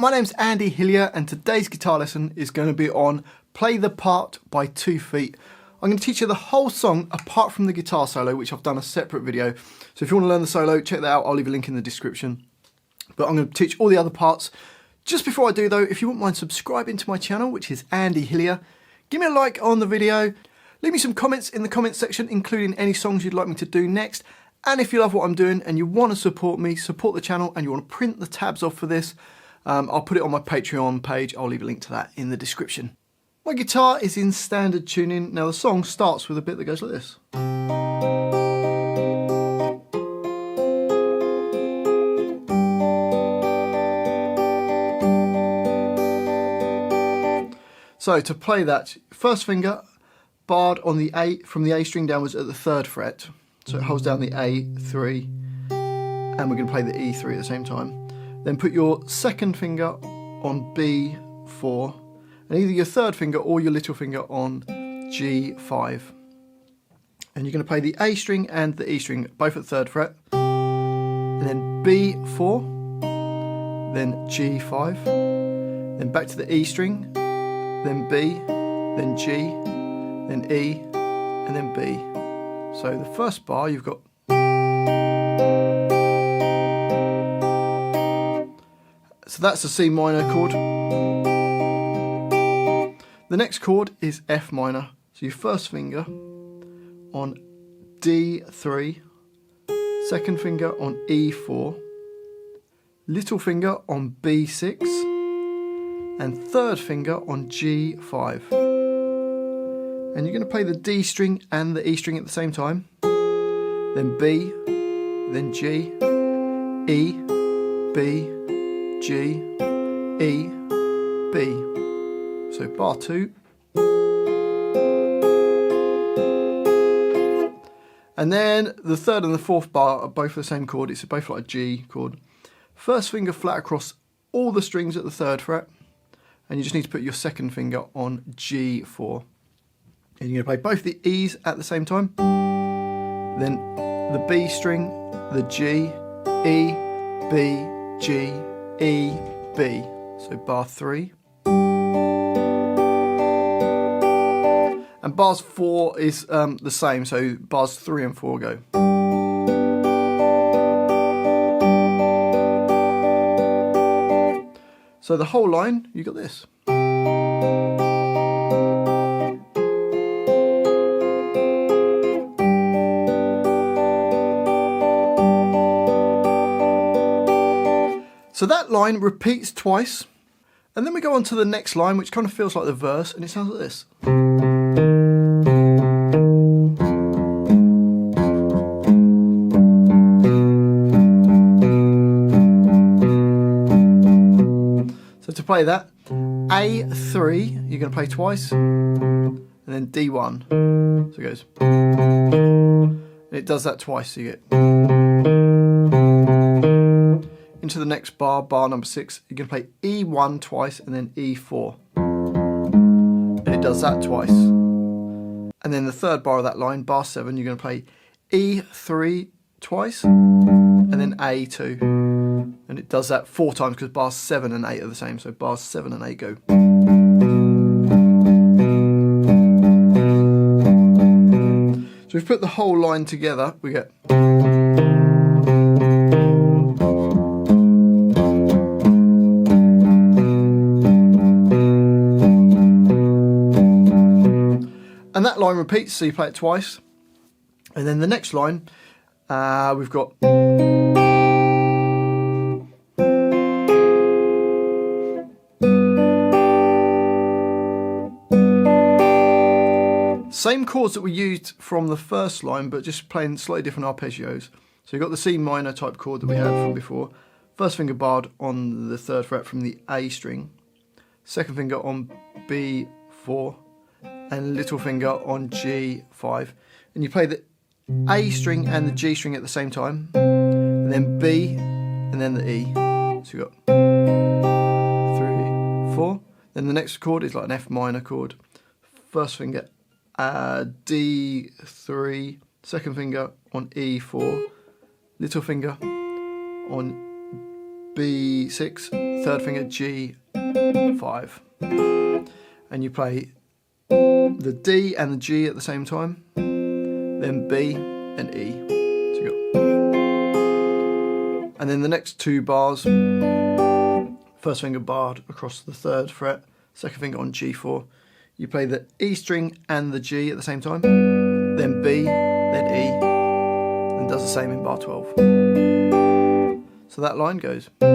my name's Andy Hillier and today's guitar lesson is going to be on Play the Part by 2 Feet. I'm going to teach you the whole song apart from the guitar solo, which I've done a separate video. So if you want to learn the solo, check that out. I'll leave a link in the description. But I'm going to teach all the other parts. Just before I do though, if you wouldn't mind subscribing to my channel, which is Andy Hillier, give me a like on the video. Leave me some comments in the comments section, including any songs you'd like me to do next. And if you love what I'm doing and you want to support me, support the channel, and you want to print the tabs off for this, I'll put it on my Patreon page. I'll leave a link to that in the description. My guitar is in standard tuning. Now the song starts with a bit that goes like this. So to play that, first finger barred on the A, from the A string downwards at the 3rd fret. So it holds down the A3, and we're going to play the E3 at the same time. Then put your second finger on B4, and either your 3rd finger or your little finger on G5. And you're going to play the A string and the E string, both at 3rd fret. And then B4, then G5, then back to the E string, then B, then G, then E, and then B. So the first bar you've got, so that's the C minor chord. The next chord is F minor. So your first finger on D3, second finger on E4, little finger on B6, and 3rd finger on G5. And you're going to play the D string and the E string at the same time. Then B, then G, E, B, G, E, B. So bar 2. And then the 3rd and the 4th bar are both the same chord. It's both like a G chord. First finger flat across all the strings at the 3rd fret. And you just need to put your second finger on G4. And you're going to play both the E's at the same time. Then the B string, the G, E, B, G, E, B. So bar 3. And bars 4 is the same, so bars 3 and 4 go. So the whole line, you got this. So that line repeats twice, and then we go on to the next line, which kind of feels like the verse, and it sounds like this. So to play that, A3, you're going to play twice, and then D1. So it goes. And it does that twice, so you get. Into the next bar, bar number 6, you're going to play E1 twice and then E4. And it does that twice. And then the 3rd bar of that line, bar 7, you're going to play E3 twice and then A2. And it does that 4 times because bars 7 and 8 are the same. So bars 7 and 8 go. So if we put the whole line together, we get. And that line repeats, so you play it twice. And then the next line, we've got. Same chords that we used from the first line, but just playing slightly different arpeggios. So you've got the C minor type chord that we had from before. First finger barred on the 3rd fret from the A string. Second finger on B4. And little finger on G5, and you play the A string and the G string at the same time, and then B, and then the E. So you got 3, 4. Then the next chord is like an F minor chord. First finger D3, second finger on E4, little finger on B6, third finger, G5. And you play the D and the G at the same time, then B and E. So you got, and then the next two bars, first finger barred across the third fret, second finger on G4. You play the E string and the G at the same time, then B, then E, and does the same in bar 12. So that line goes 3,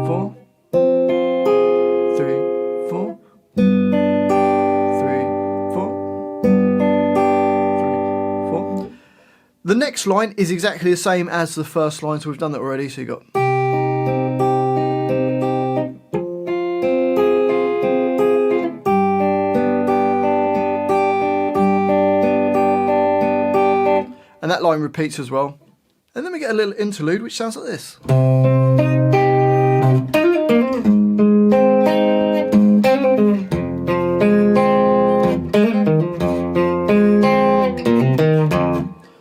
4, 3, 4, 3, 4, 3, 4. The next line is exactly the same as the first line, so we've done that already. So you got. And that line repeats as well. And then we get a little interlude which sounds like this.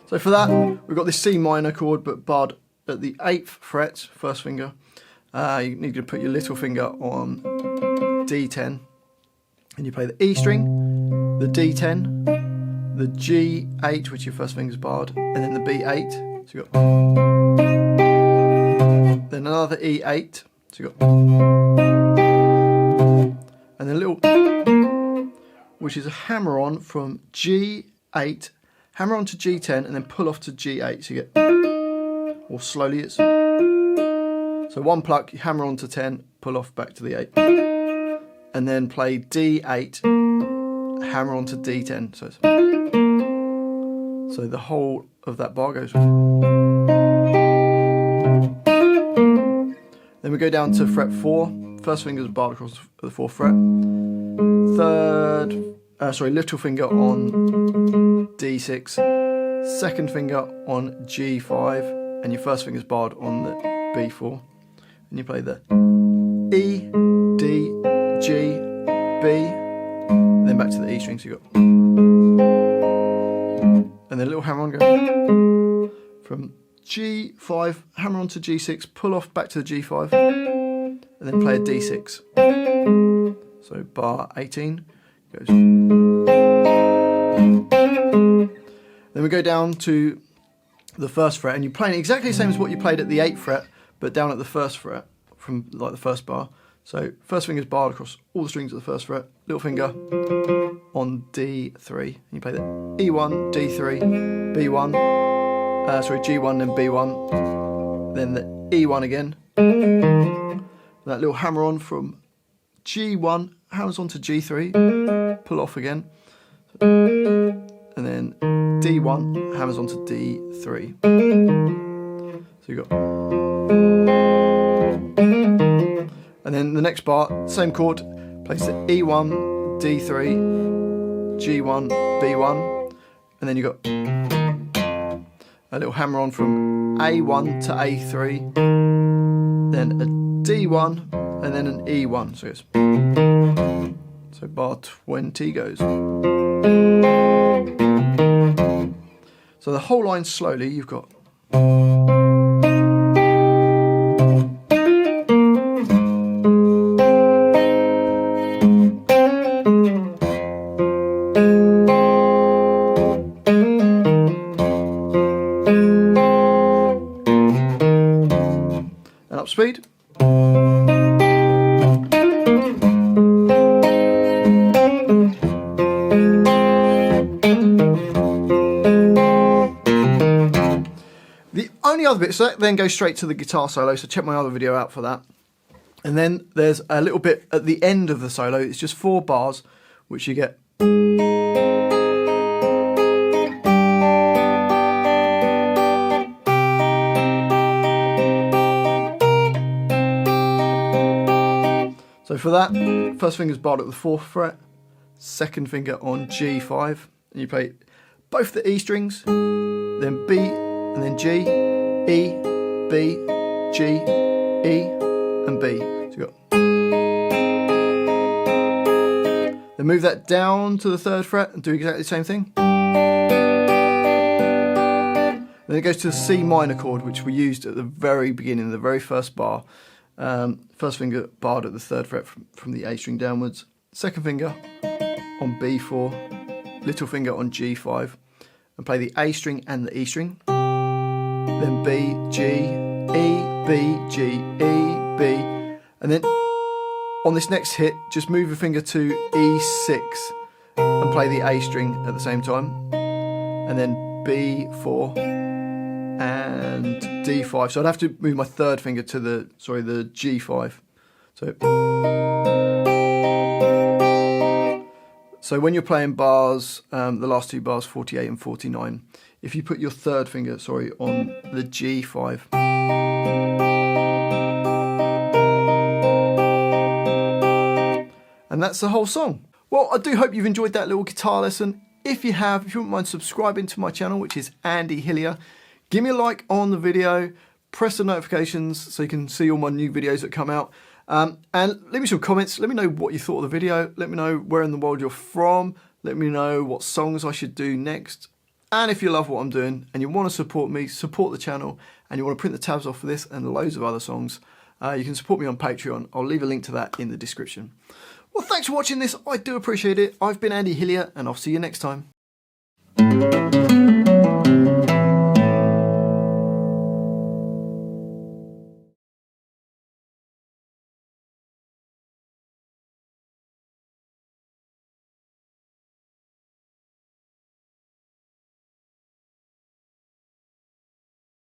So for that, we've got this C minor chord but barred at the 8th fret, first finger. You need to put your little finger on D10. And you play the E string, the D10, the G8, which your first finger's barred, and then the B8. So you got. Then another E8. So you got. And then a little, which is a hammer on from G8, hammer on to G10, and then pull off to G8. So you get. Or slowly it's. So one pluck, you hammer on to 10, pull off back to the 8. And then play D8, hammer on to D10. So it's. So the whole of that bar goes. Then we go down to fret 4. First finger is barred across the 4th fret. Little finger on D6. Second finger on G5. And your first finger is barred on the B4. And you play the E, D, G, B. Then back to the E string. So you got. And then a little hammer on goes from G5, hammer on to G6, pull off back to the G5, and then play a D6. So bar 18 goes. Then we go down to the 1st fret, and you're playing exactly the same as what you played at the 8th fret, but down at the 1st fret from like the 1st bar. So first finger is barred across all the strings of the 1st fret, little finger on D3, and you play the E1, D3, B1, G1 and B1, then the E1 again, that little hammer on from G1, hammers on to G3, pull off again, and then D1, hammers on to D3. So you got. And then the next bar, same chord, plays the E1, D3, G1, B1, and then you got a little hammer on from A1 to A3, then a D1, and then an E1. So it's so bar 20 goes. So the whole line slowly, you've got. Up speed. The only other bit, so that then goes straight to the guitar solo, so check my other video out for that. And then there's a little bit at the end of the solo, it's just 4 bars, which you get. So for that, first finger's barred at the 4th fret, second finger on G5, and you play both the E strings, then B, and then G, E, B, G, E, and B. So you got. Then move that down to the 3rd fret and do exactly the same thing. Then it goes to the C minor chord, which we used at the very beginning, the very first bar. First finger barred at the 3rd fret from the A string downwards. Second finger on B4, little finger on G5, and play the A string and the E string. Then B, G, E, B, G, E, B, and then on this next hit, just move your finger to E6 and play the A string at the same time, and then B4 and D5. So I'd have to move my 3rd finger to the G5. So when you're playing bars, the last 2 bars, 48 and 49, if you put your 3rd finger, on the G5. And that's the whole song. Well, I do hope you've enjoyed that little guitar lesson. If you have, if you wouldn't mind subscribing to my channel, which is Andy Hillier, give me a like on the video, press the notifications so you can see all my new videos that come out. And leave me some comments. Let me know what you thought of the video. Let me know where in the world you're from. Let me know what songs I should do next. And if you love what I'm doing and you want to support me, support the channel, and you want to print the tabs off for this and loads of other songs, you can support me on Patreon. I'll leave a link to that in the description. Well, thanks for watching this. I do appreciate it. I've been Andy Hillier, and I'll see you next time.